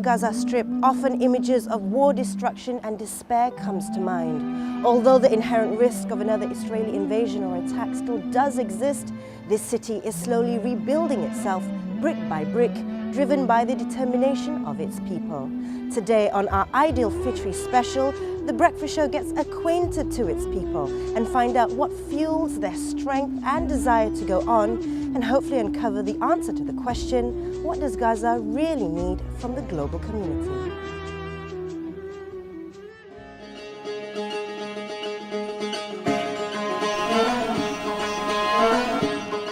Gaza Strip, often images of war, destruction and despair comes to mind. Although the inherent risk of another Israeli invasion or attack still does exist, this city is slowly rebuilding itself brick by brick, driven by the determination of its people. Today on our Ideal Fitri special, the breakfast show gets acquainted to its people and find out what fuels their strength and desire to go on, and hopefully uncover the answer to the question, what does Gaza really need from the global community?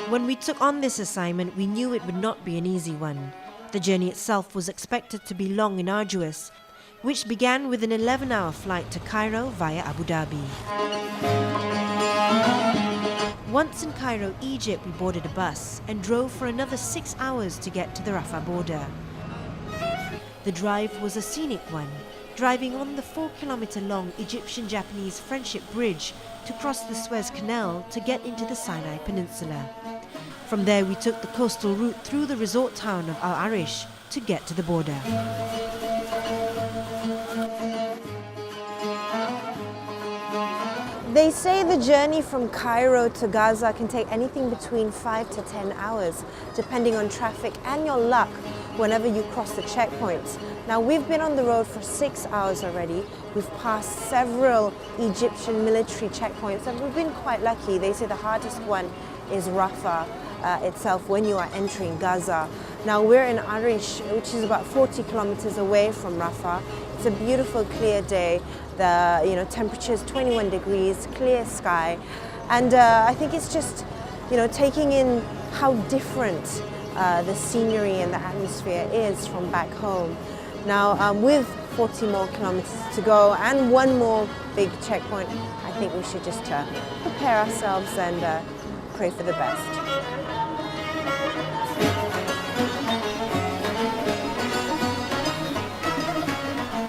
When we took on this assignment, we knew it would not be an easy one. The journey itself was expected to be long and arduous, which began with an 11-hour flight to Cairo via Abu Dhabi. Once in Cairo, Egypt, we boarded a bus and drove for another 6 hours to get to the Rafah border. The drive was a scenic one, driving on the 4-kilometer-long Egyptian-Japanese Friendship Bridge to cross the Suez Canal to get into the Sinai Peninsula. From there, we took the coastal route through the resort town of Al Arish to get to the border. They say the journey from Cairo to Gaza can take anything between 5 to 10 hours, depending on traffic and your luck whenever you cross the checkpoints. Now, we've been on the road for 6 hours already. We've passed several Egyptian military checkpoints and we've been quite lucky. They say the hardest one is Rafah itself when you are entering Gaza. Now, we're in Arish, which is about 40 kilometers away from Rafah. It's a beautiful, clear day. The temperature is 21 degrees, clear sky, and I think it's just taking in how different the scenery and the atmosphere is from back home. Now, with 40 more kilometers to go and one more big checkpoint, I think we should just prepare ourselves and pray for the best.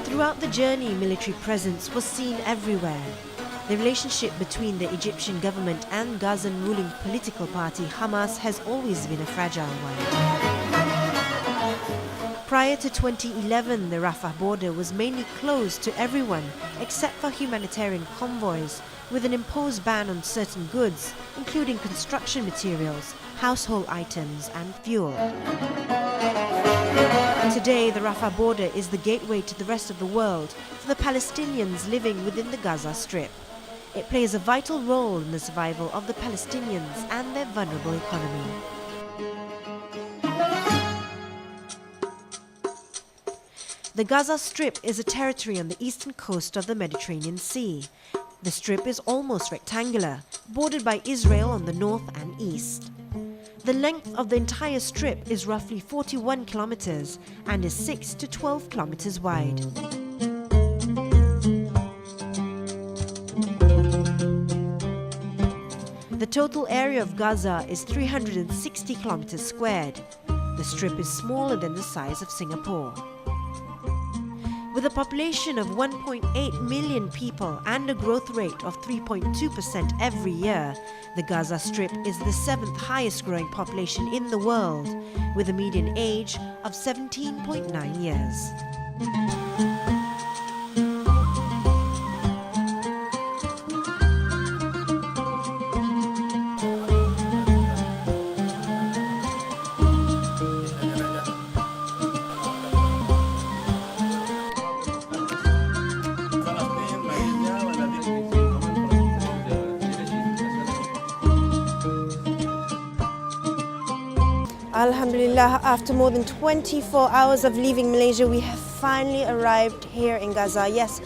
Throughout the journey, military presence was seen everywhere. The relationship between the Egyptian government and Gazan ruling political party Hamas has always been a fragile one. Prior to 2011, the Rafah border was mainly closed to everyone except for humanitarian convoys, with an imposed ban on certain goods, including construction materials, household items and fuel. Today, the Rafah border is the gateway to the rest of the world for the Palestinians living within the Gaza Strip. It plays a vital role in the survival of the Palestinians and their vulnerable economy. The Gaza Strip is a territory on the eastern coast of the Mediterranean Sea. The strip is almost rectangular, bordered by Israel on the north and east. The length of the entire strip is roughly 41 kilometers and is 6 to 12 kilometers wide. The total area of Gaza is 360 kilometers squared. The strip is smaller than the size of Singapore. With a population of 1.8 million people and a growth rate of 3.2% every year, the Gaza Strip is the 7th highest growing population in the world, with a median age of 17.9 years. Alhamdulillah, after more than 24 hours of leaving Malaysia, we have finally arrived here in Gaza. Yes,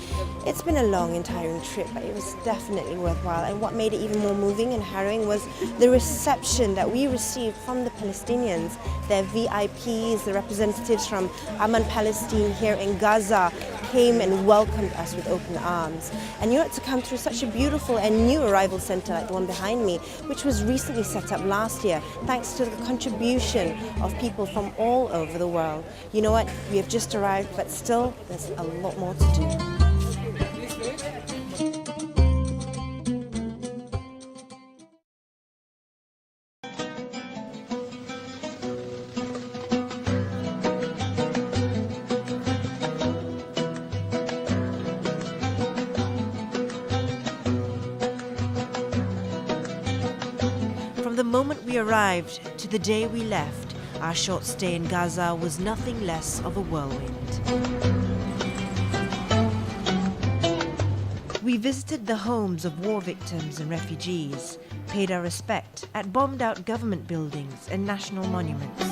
it's been a long and tiring trip, but it was definitely worthwhile. And what made it even more moving and harrowing was the reception that we received from the Palestinians. Their VIPs, the representatives from Amman, Palestine here in Gaza, came and welcomed us with open arms. And to come through such a beautiful and new arrival center like the one behind me, which was recently set up last year, thanks to the contribution of people from all over the world. You know what? We have just arrived, but still, there's a lot more to do. From the moment we arrived to the day we left, our short stay in Gaza was nothing less of a whirlwind. We visited the homes of war victims and refugees, paid our respect at bombed-out government buildings and national monuments.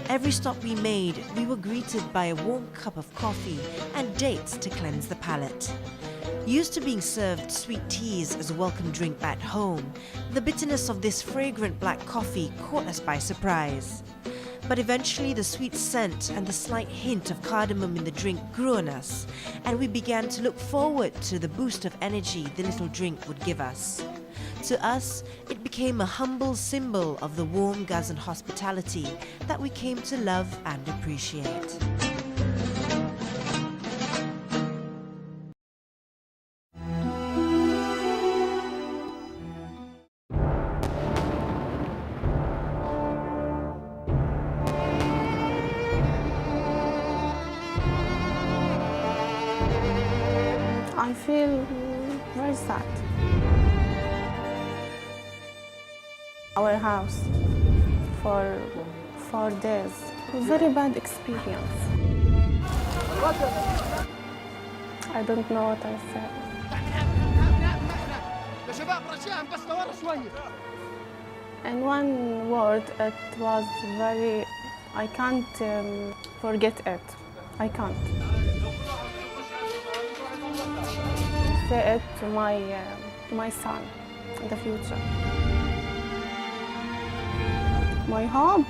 Every stop we made, we were greeted by a warm cup of coffee and dates to cleanse the palate. Used to being served sweet teas as a welcome drink back home, the bitterness of this fragrant black coffee caught us by surprise. But eventually the sweet scent and the slight hint of cardamom in the drink grew on us, and we began to look forward to the boost of energy the little drink would give us. To us, it became a humble symbol of the warm Gazan hospitality that we came to love and appreciate. I feel very sad. Our house for 4 days. Very bad experience. I don't know what I said. In one word, it was very, I can't forget it. I can't. Say it to my son in the future. My hope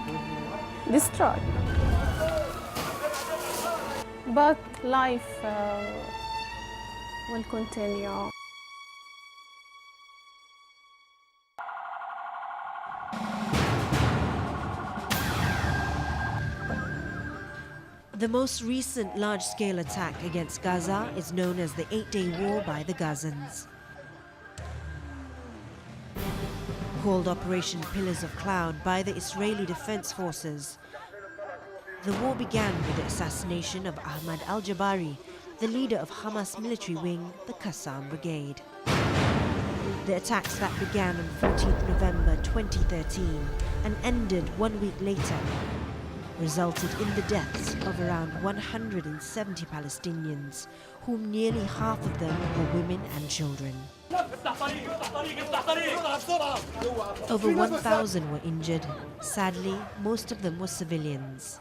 destroyed. But life will continue. The most recent large-scale attack against Gaza is known as the 8-Day War by the Gazans. Called Operation Pillars of Cloud by the Israeli Defense Forces, the war began with the assassination of Ahmad al-Jabari, the leader of Hamas military wing, the Qassam Brigade. The attacks that began on 14th November 2013 and ended 1 week later resulted in the deaths of around 170 Palestinians, whom nearly half of them were women and children. Over 1,000 were injured. Sadly, most of them were civilians.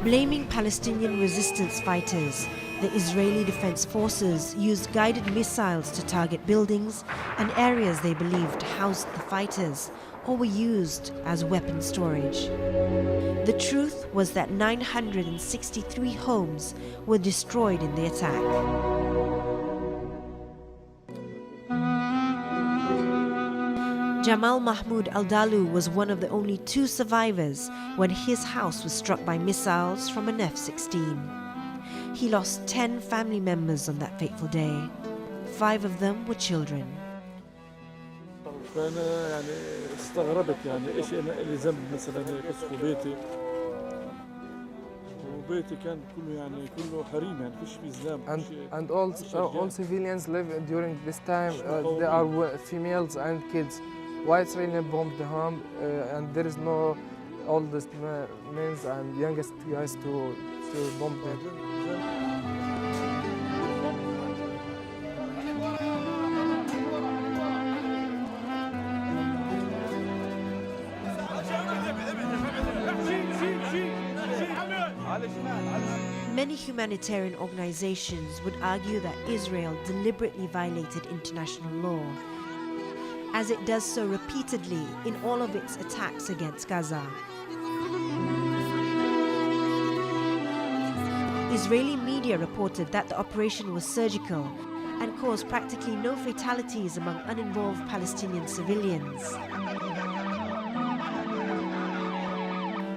Blaming Palestinian resistance fighters, the Israeli Defense Forces used guided missiles to target buildings and areas they believed housed the fighters or were used as weapon storage. The truth was that 963 homes were destroyed in the attack. Jamal Mahmoud Al-Dalu was one of the only 2 survivors when his house was struck by missiles from an F-16. He lost 10 family members on that fateful day. 5 of them were children. فأنا يعني استغربت يعني إيش أنا اللي ذنب مثلا يقصفوا بيتي وبيتي كان كله يعني كله حريم يعني فيش في زلام. And all civilians live during this time. There are females and kids. Why Israel bombed the home and there is no oldest men and youngest guys to bomb them. Many humanitarian organizations would argue that Israel deliberately violated international law, as it does so repeatedly in all of its attacks against Gaza. Israeli media reported that the operation was surgical and caused practically no fatalities among uninvolved Palestinian civilians.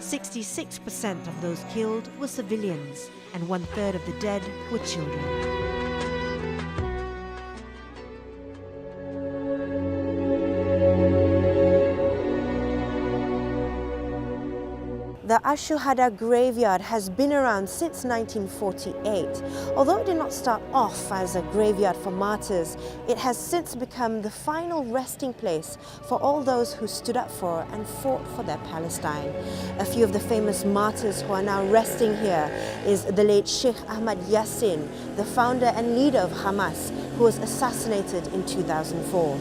66% of those killed were civilians, and 1/3 of the dead were children. The Ashuhada graveyard has been around since 1948. Although it did not start off as a graveyard for martyrs, it has since become the final resting place for all those who stood up for and fought for their Palestine. A few of the famous martyrs who are now resting here is the late Sheikh Ahmad Yassin, the founder and leader of Hamas, who was assassinated in 2004.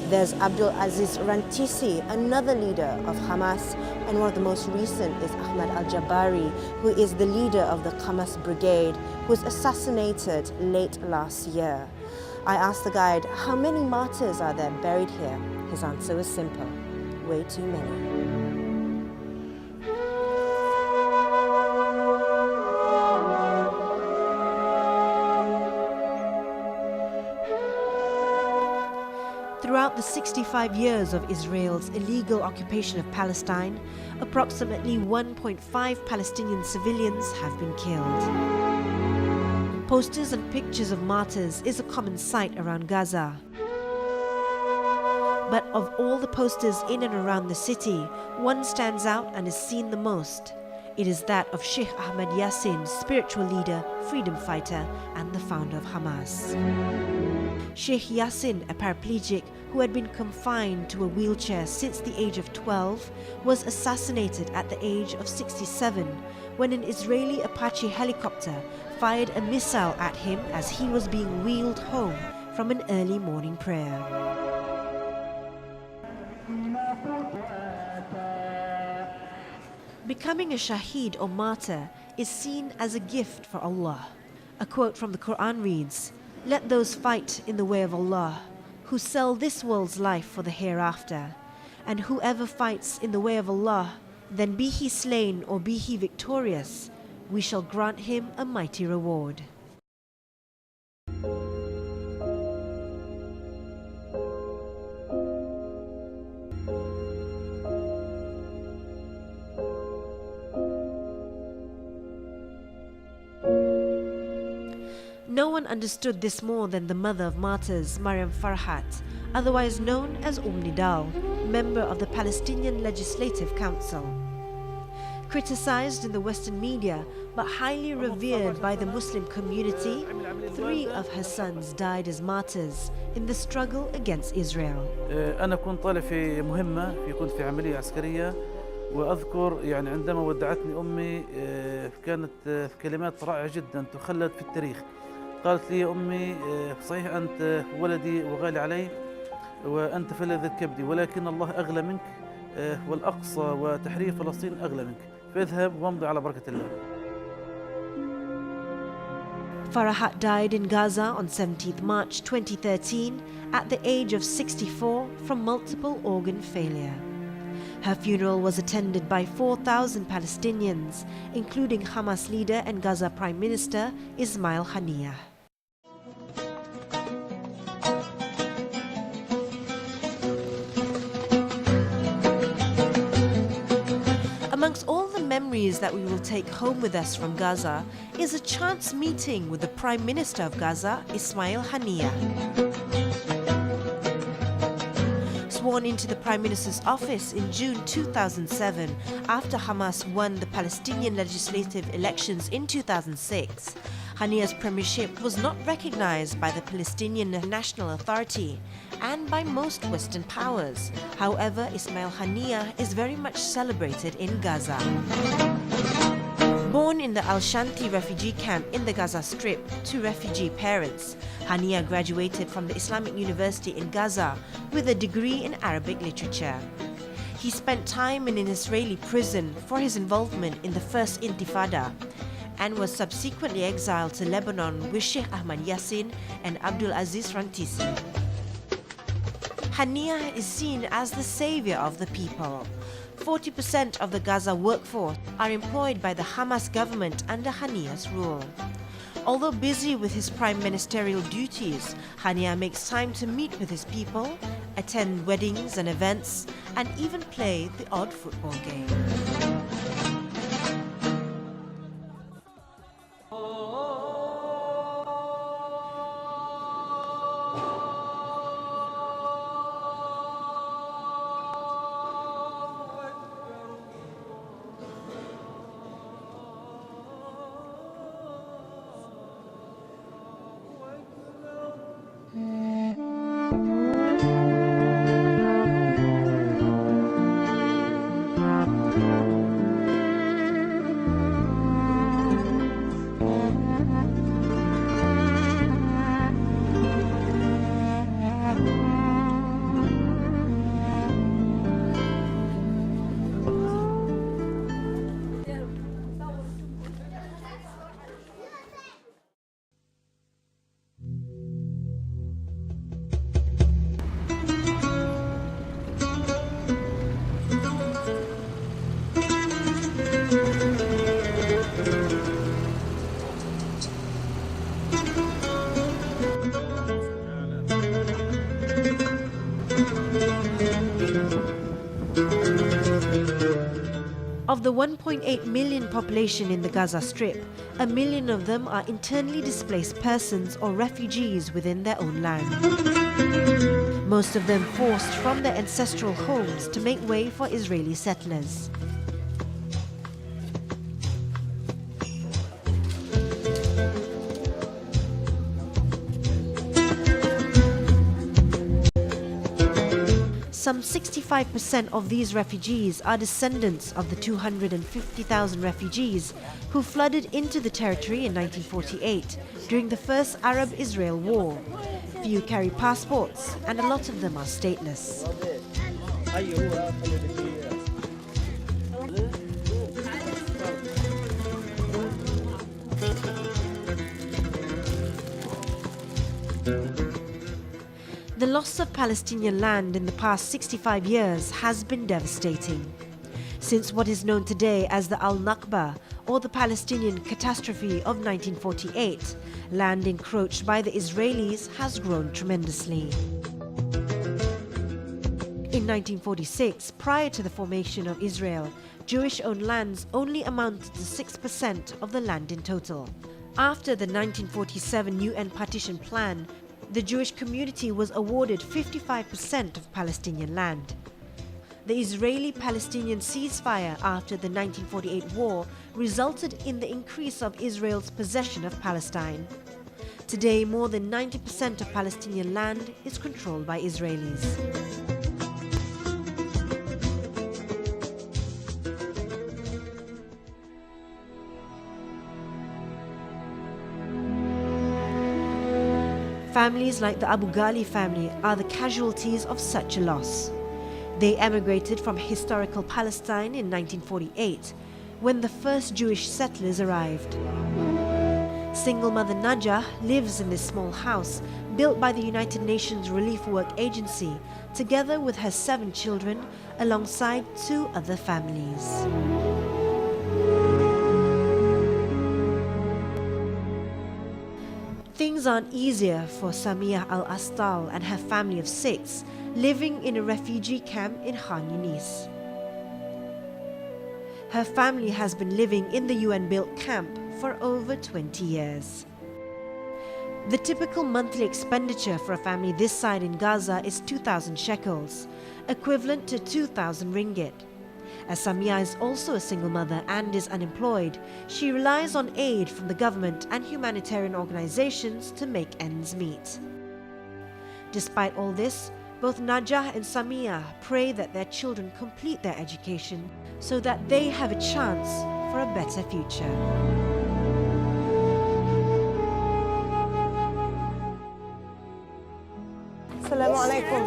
There's Abdul Aziz Rantisi, another leader of Hamas, and one of the most recent is Ahmad al-Jabari, who is the leader of the Hamas Brigade, who was assassinated late last year. I asked the guide, how many martyrs are there buried here? His answer was simple: way too many. Throughout the 65 years of Israel's illegal occupation of Palestine, approximately 1.5 Palestinian civilians have been killed. Posters and pictures of martyrs is a common sight around Gaza. But of all the posters in and around the city, one stands out and is seen the most. It is that of Sheikh Ahmad Yassin, spiritual leader, freedom fighter, and the founder of Hamas. Sheikh Yassin, a paraplegic who had been confined to a wheelchair since the age of 12, was assassinated at the age of 67 when an Israeli Apache helicopter fired a missile at him as he was being wheeled home from an early morning prayer. Becoming a shaheed or martyr is seen as a gift for Allah. A quote from the Quran reads, "Let those fight in the way of Allah, who sell this world's life for the hereafter. And whoever fights in the way of Allah, then be he slain or be he victorious, we shall grant him a mighty reward." No one understood this more than the mother of martyrs, Maryam Farhat, otherwise known as Nidal, member of the Palestinian Legislative Council. Criticized in the Western media, but highly revered by the Muslim community, 3 of her sons died as martyrs in the struggle against Israel. أنا كنت طالع في مهمة، كنت في عملية عسكرية، وأذكر يعني عندما ودعتني أمي كانت كلمات رائعة جدا تخلد في التاريخ. قالت لي أمي: صحيح أنت ولدي وغالي علي وأنت فلذة كبدي، ولكن الله أغلى منك، والأقصى وتحرير فلسطين أغلى منك، فاذهب وامضي على بركة الله. Farhat died in Gaza on 17th March 2013 at the age of 64 from multiple organ failure. Her funeral was attended by 4,000 Palestinians, including Hamas leader and Gaza Prime Minister Ismail Haniyeh. Amongst all the memories that we will take home with us from Gaza is a chance meeting with the Prime Minister of Gaza, Ismail Haniyeh. Sworn into the Prime Minister's office in June 2007 after Hamas won the Palestinian legislative elections in 2006, Haniyeh's premiership was not recognized by the Palestinian National Authority and by most Western powers. However, Ismail Haniyeh is very much celebrated in Gaza. Born in the Al-Shanti refugee camp in the Gaza Strip to refugee parents, Haniyeh graduated from the Islamic University in Gaza with a degree in Arabic literature. He spent time in an Israeli prison for his involvement in the First Intifada and was subsequently exiled to Lebanon with Sheikh Ahmad Yassin and Abdul Aziz Rantisi. Haniyeh is seen as the savior of the people. 40% of the Gaza workforce are employed by the Hamas government under Haniyeh's rule. Although busy with his prime ministerial duties, Haniyeh makes time to meet with his people, attend weddings and events, and even play the odd football game. Of the 1.8 million population in the Gaza Strip, 1 million of them are internally displaced persons or refugees within their own land. Most of them forced from their ancestral homes to make way for Israeli settlers. Some 65% of these refugees are descendants of the 250,000 refugees who flooded into the territory in 1948 during the First Arab-Israel War. Few carry passports and a lot of them are stateless. The loss of Palestinian land in the past 65 years has been devastating. Since what is known today as the Al-Nakba, or the Palestinian catastrophe of 1948, land encroached by the Israelis has grown tremendously. In 1946, prior to the formation of Israel, Jewish-owned lands only amounted to 6% of the land in total. After the 1947 UN partition plan, the Jewish community was awarded 55% of Palestinian land. The Israeli-Palestinian ceasefire after the 1948 war resulted in the increase of Israel's possession of Palestine. Today, more than 90% of Palestinian land is controlled by Israelis. Families like the Abu Ghali family are the casualties of such a loss. They emigrated from historical Palestine in 1948, when the first Jewish settlers arrived. Single mother Najah lives in this small house built by the United Nations Relief Work Agency, together with her 7 children, alongside 2 other families. Things aren't easier for Samia Al-Astal and her family of 6 living in a refugee camp in Khan Yunis. Her family has been living in the UN-built camp for over 20 years. The typical monthly expenditure for a family this side in Gaza is 2,000 shekels, equivalent to 2,000 ringgit. As Samia is also a single mother and is unemployed, she relies on aid from the government and humanitarian organizations to make ends meet. Despite all this, both Najah and Samia pray that their children complete their education so that they have a chance for a better future. Assalamu alaikum.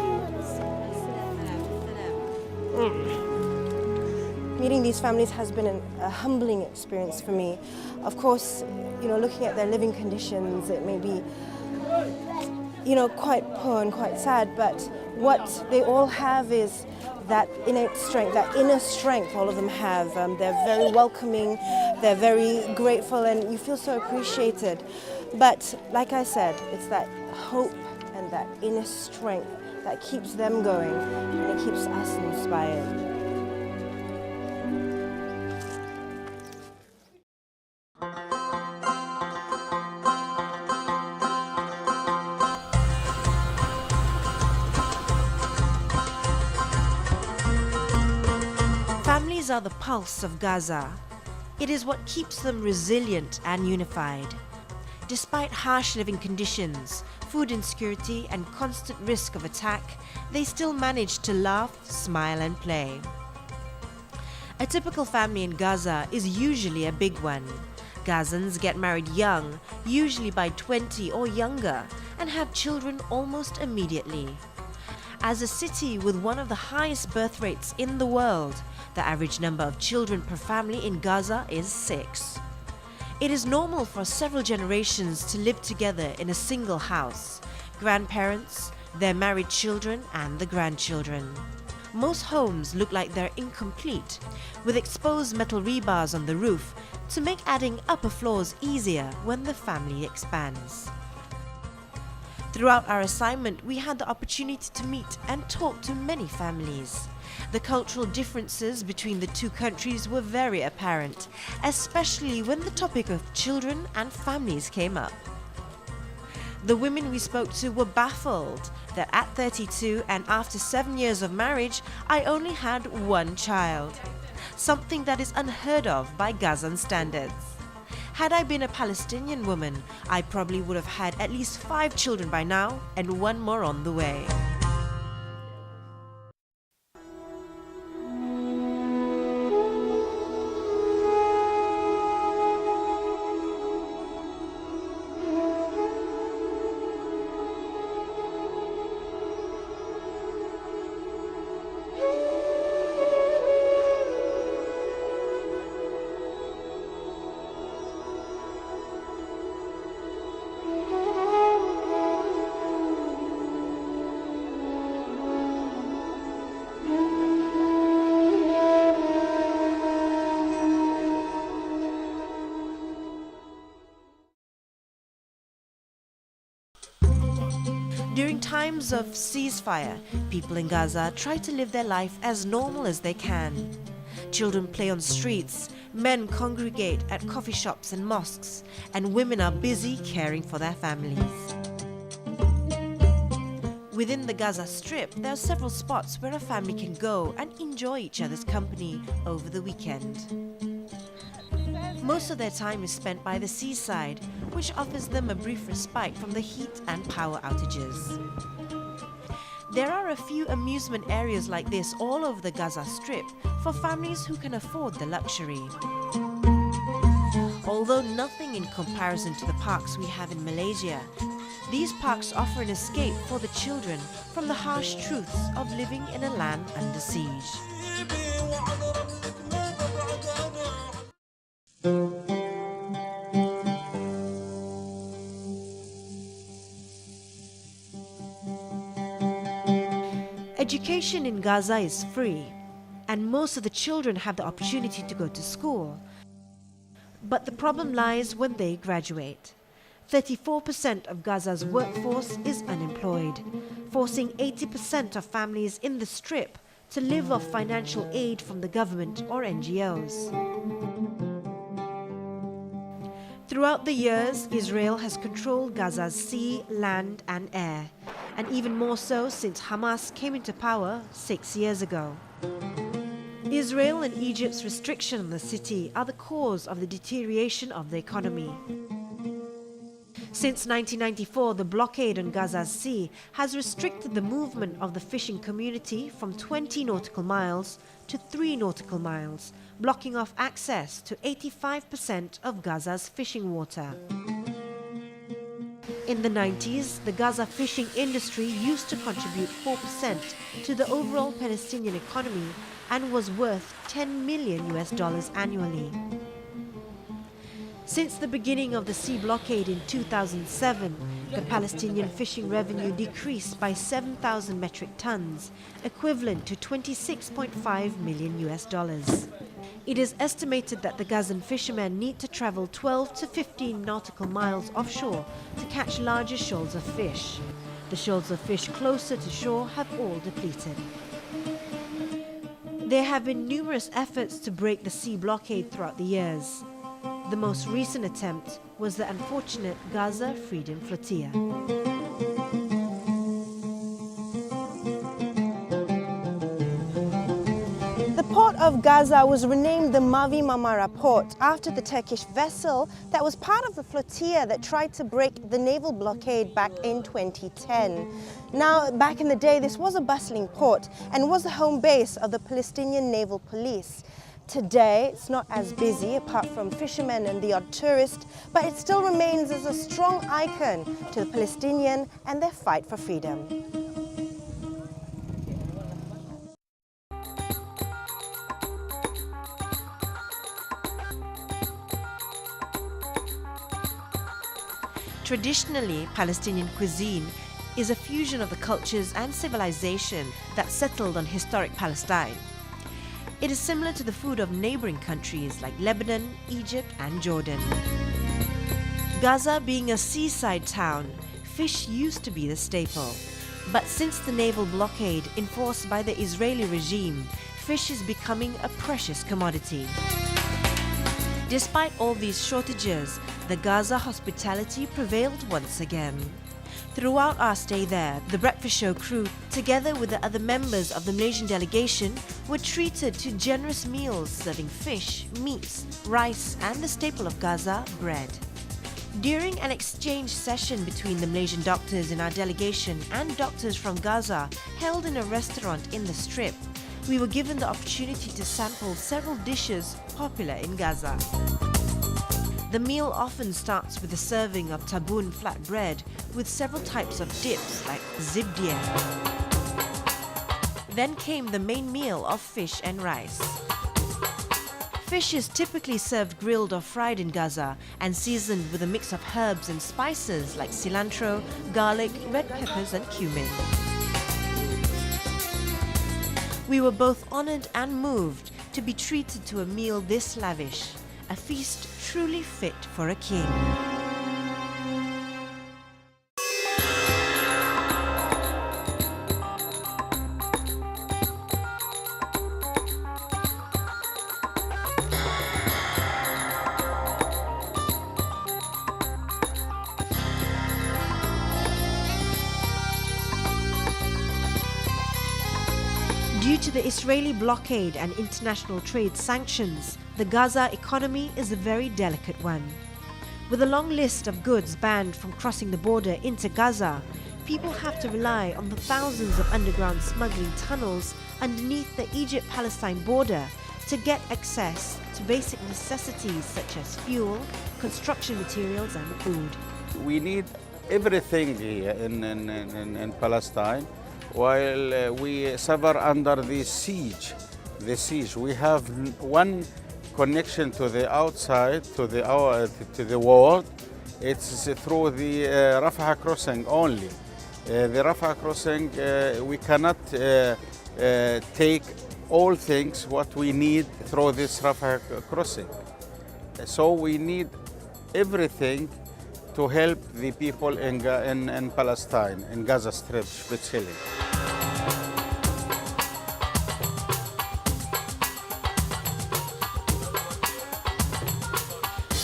Meeting these families has been a humbling experience for me. Of course, looking at their living conditions, it may be, quite poor and quite sad, but what they all have is that innate strength, that inner strength all of them have. They're very welcoming, they're very grateful, and you feel so appreciated. But like I said, it's that hope and that inner strength that keeps them going, and it keeps us inspired. Families are the pulse of Gaza. It is what keeps them resilient and unified. Despite harsh living conditions, food insecurity, and constant risk of attack, they still manage to laugh, smile, and play. A typical family in Gaza is usually a big one. Gazans get married young, usually by 20 or younger, and have children almost immediately. As a city with one of the highest birth rates in the world, the average number of children per family in Gaza is 6. It is normal for several generations to live together in a single house: grandparents, their married children, and the grandchildren. Most homes look like they're incomplete, with exposed metal rebars on the roof to make adding upper floors easier when the family expands. Throughout our assignment, we had the opportunity to meet and talk to many families. The cultural differences between the two countries were very apparent, especially when the topic of children and families came up. The women we spoke to were baffled that at 32 and after 7 years of marriage, I only had one child, something that is unheard of by Gazan standards. Had I been a Palestinian woman, I probably would have had at least 5 children by now and one more on the way. During times of ceasefire, people in Gaza try to live their life as normal as they can. Children play on streets, men congregate at coffee shops and mosques, and women are busy caring for their families. Within the Gaza Strip, there are several spots where a family can go and enjoy each other's company over the weekend. Most of their time is spent by the seaside, which offers them a brief respite from the heat and power outages. There are a few amusement areas like this all over the Gaza Strip for families who can afford the luxury. Although nothing in comparison to the parks we have in Malaysia, these parks offer an escape for the children from the harsh truths of living in a land under siege. Education in Gaza is free, and most of the children have the opportunity to go to school. But the problem lies when they graduate. 34% of Gaza's workforce is unemployed, forcing 80% of families in the Strip to live off financial aid from the government or NGOs. Throughout the years, Israel has controlled Gaza's sea, land and air, and even more so since Hamas came into power 6 years ago. Israel and Egypt's restriction on the city are the cause of the deterioration of the economy. Since 1994, the blockade on Gaza's sea has restricted the movement of the fishing community from 20 nautical miles to 3 nautical miles, blocking off access to 85% of Gaza's fishing water. In the 90s, the Gaza fishing industry used to contribute 4% to the overall Palestinian economy and was worth $10 million annually. Since the beginning of the sea blockade in 2007, the Palestinian fishing revenue decreased by 7,000 metric tons, equivalent to $26.5 million. It is estimated that the Gazan fishermen need to travel 12 to 15 nautical miles offshore to catch larger shoals of fish. The shoals of fish closer to shore have all depleted. There have been numerous efforts to break the sea blockade throughout the years. The most recent attempt was the unfortunate Gaza Freedom Flotilla. The port of Gaza was renamed the Mavi Marmara port after the Turkish vessel that was part of the flotilla that tried to break the naval blockade back in 2010. Now, back in the day, this was a bustling port and was the home base of the Palestinian Naval Police. Today, it's not as busy, apart from fishermen and the odd tourist, but it still remains as a strong icon to the Palestinian and their fight for freedom. Traditionally, Palestinian cuisine is a fusion of the cultures and civilization that settled on historic Palestine. It is similar to the food of neighboring countries like Lebanon, Egypt and Jordan. Gaza, being a seaside town, fish used to be the staple. But since the naval blockade enforced by the Israeli regime, fish is becoming a precious commodity. Despite all these shortages, the Gaza hospitality prevailed once again. Throughout our stay there, the breakfast show crew, together with the other members of the Malaysian delegation, were treated to generous meals serving fish, meats, rice and the staple of Gaza, bread. During an exchange session between the Malaysian doctors in our delegation and doctors from Gaza held in a restaurant in the Strip, we were given the opportunity to sample several dishes popular in Gaza. The meal often starts with a serving of tabun flatbread with several types of dips like zibdia. Then came the main meal of fish and rice. Fish is typically served grilled or fried in Gaza and seasoned with a mix of herbs and spices like cilantro, garlic, red peppers and cumin. We were both honored and moved to be treated to a meal this lavish, a feast truly fit for a king. Due to the Israeli blockade and international trade sanctions, the Gaza economy is a very delicate one. With a long list of goods banned from crossing the border into Gaza, people have to rely on the thousands of underground smuggling tunnels underneath the Egypt-Palestine border to get access to basic necessities such as fuel, construction materials and food. We need everything here in Palestine. While we suffer under the siege, we have one connection to the outside, to the world. It's through the Rafah crossing only. The Rafah crossing, we cannot take all things what we need through this Rafah crossing. So we need everything to help the people in Palestine, in Gaza Strip especially.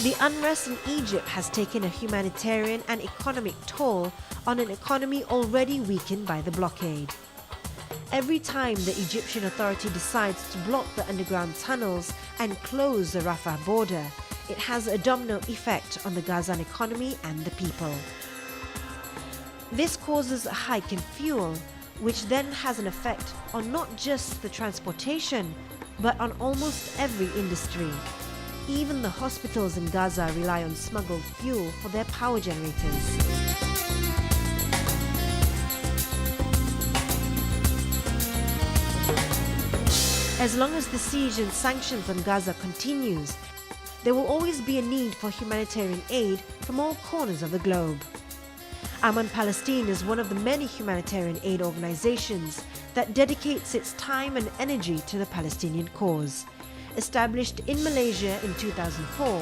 The unrest in Egypt has taken a humanitarian and economic toll on an economy already weakened by the blockade. Every time the Egyptian Authority decides to block the underground tunnels and close the Rafah border, it has a domino effect on the Gazan economy and the people. This causes a hike in fuel, which then has an effect on not just the transportation, but on almost every industry. Even the hospitals in Gaza rely on smuggled fuel for their power generators. As long as the siege and sanctions on Gaza continues, there will always be a need for humanitarian aid from all corners of the globe. Amidst Palestine is one of the many humanitarian aid organizations that dedicates its time and energy to the Palestinian cause. Established in Malaysia in 2004,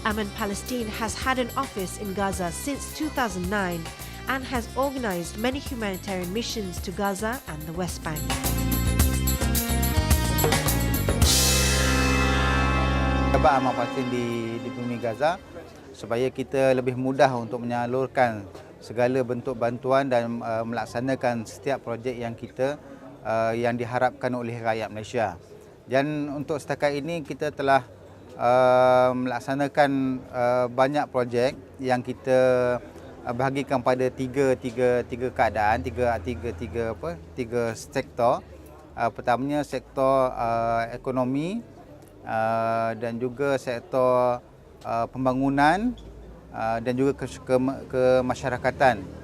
Amidst Palestine has had an office in Gaza since 2009 and has organized many humanitarian missions to Gaza and the West Bank. Sebab Amidst Palestin di bumi Gaza supaya kita lebih mudah untuk menyalurkan segala bentuk bantuan dan melaksanakan setiap projek yang yang diharapkan oleh rakyat Malaysia. Dan untuk setakat ini kita telah melaksanakan banyak projek yang kita bahagikan pada tiga keadaan, tiga sektor. Pertamanya sektor ekonomi dan juga sektor pembangunan dan juga kemasyarakatan.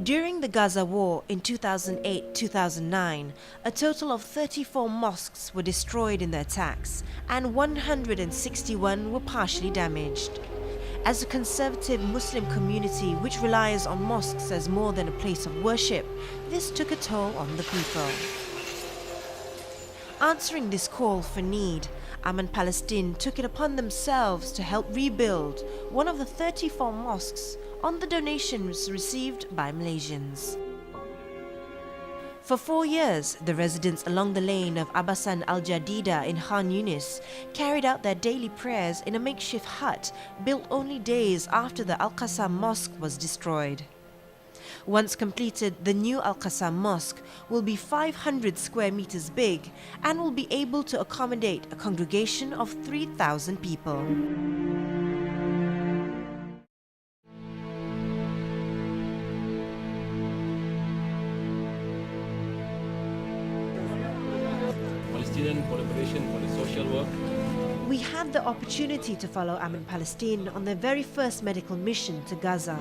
During the Gaza war in 2008-2009, a total of 34 mosques were destroyed in the attacks and 161 were partially damaged. As a conservative Muslim community which relies on mosques as more than a place of worship, this took a toll on the people. Answering this call for need, Amidst Palestine took it upon themselves to help rebuild one of the 34 mosques on the donations received by Malaysians. For 4 years, the residents along the lane of Abbasan Al-Jadida in Khan Yunis carried out their daily prayers in a makeshift hut built only days after the Al-Qassam Mosque was destroyed. Once completed, the new Al-Qassam Mosque will be 500 square meters big and will be able to accommodate a congregation of 3,000 people. Palestinian collaboration for the social work. We had the opportunity to follow Amidst Palestine on their very first medical mission to Gaza.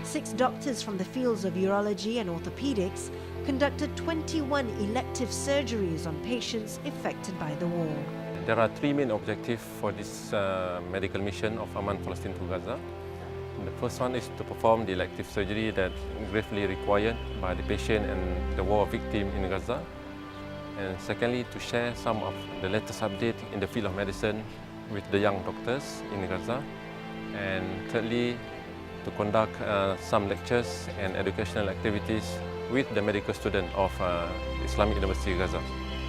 6 doctors from the fields of urology and orthopedics conducted 21 elective surgeries on patients affected by the war. There are 3 main objectives for this medical mission of Amidst Palestine to Gaza. The first one is to perform the elective surgery that gravely required by the patient and the war victim in Gaza. And secondly, to share some of the latest updates in the field of medicine with the young doctors in Gaza. And thirdly, to conduct some lectures and educational activities with the medical students of Islamic University Gaza.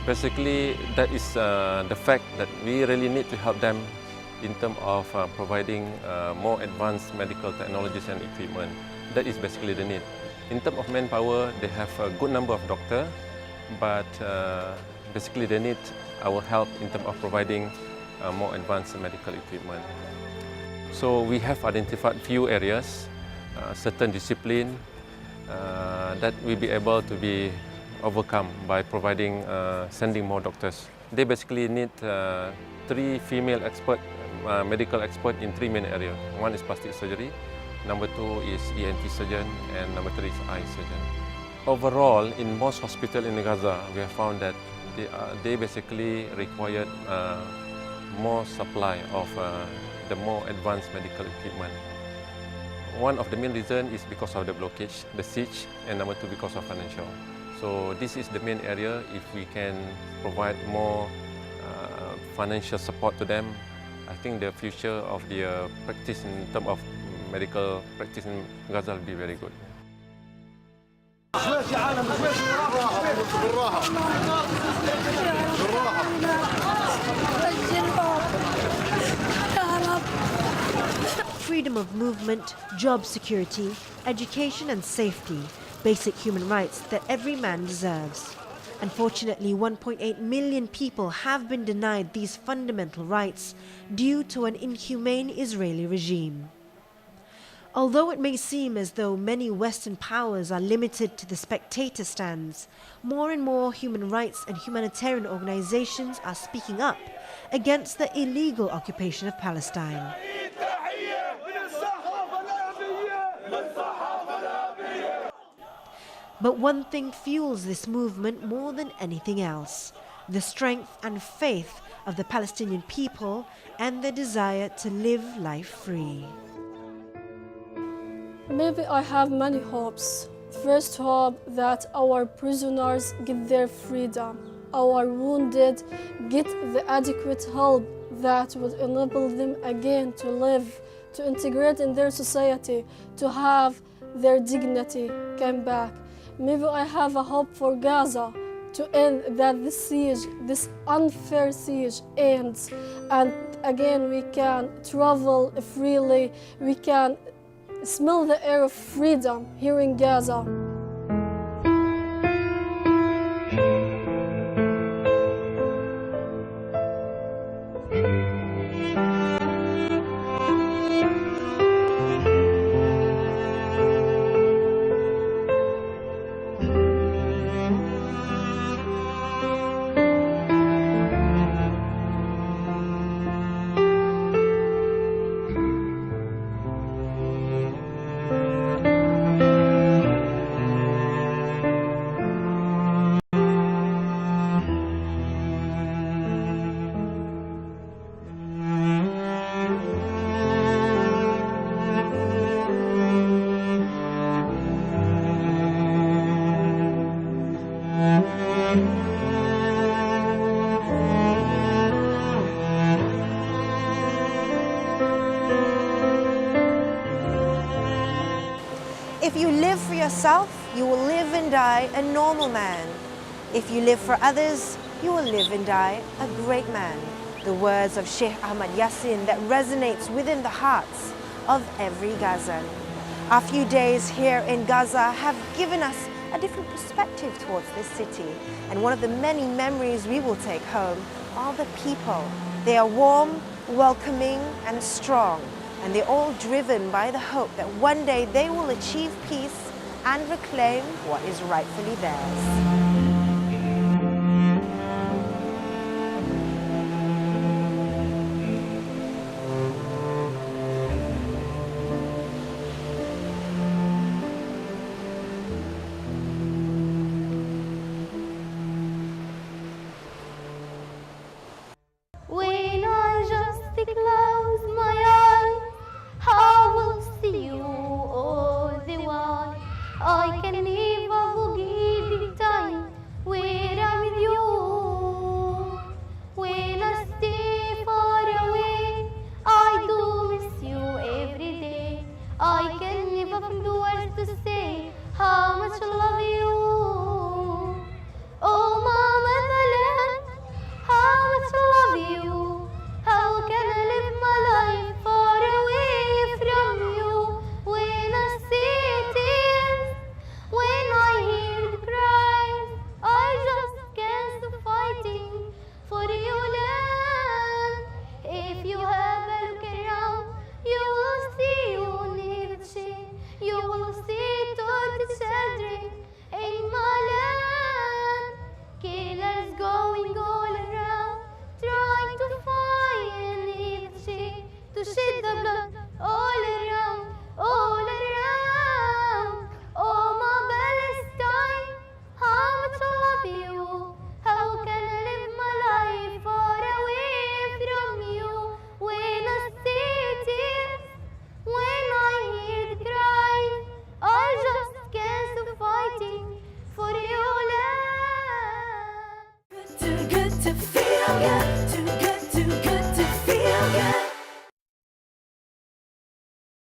Basically, that is the fact that we really need to help them in terms of providing more advanced medical technologies and equipment. That is basically the need. In terms of manpower, they have a good number of doctors, but basically they need our help in terms of providing more advanced medical equipment. So we have identified few areas, certain discipline that will be able to be overcome by providing, sending more doctors. They basically need 3 female medical experts in 3 main areas. One is plastic surgery, number 2 is ENT surgeon, and number 3 is eye surgeon. Overall, in most hospitals in Gaza, we have found that they basically required more supply of the more advanced medical equipment. One of the main reasons is because of the blockage, the siege, and number 2 because of financial. So this is the main area. If we can provide more financial support to them, I think the future of the practice in terms of medical practice in Gaza will be very good. Freedom of movement, job security, education and safety, basic human rights that every man deserves. Unfortunately, 1.8 million people have been denied these fundamental rights due to an inhumane Israeli regime. Although it may seem as though many Western powers are limited to the spectator stands, more and more human rights and humanitarian organizations are speaking up against the illegal occupation of Palestine. But one thing fuels this movement more than anything else: the strength and faith of the Palestinian people and their desire to live life free. Maybe I have many hopes. First hope that our prisoners get their freedom, our wounded get the adequate help that would enable them again to live, to integrate in their society, to have their dignity come back. Maybe I have a hope for Gaza to end, that this siege, this unfair siege ends, and again we can travel freely, we can smell the air of freedom here in Gaza. If you live for yourself, you will live and die a normal man. If you live for others, you will live and die a great man. The words of Sheikh Ahmad Yassin that resonates within the hearts of every Gazan. Our few days here in Gaza have given us a different perspective towards this city, and one of the many memories we will take home are the people. They are warm, welcoming and strong, and they're all driven by the hope that one day they will achieve peace and reclaim what is rightfully theirs.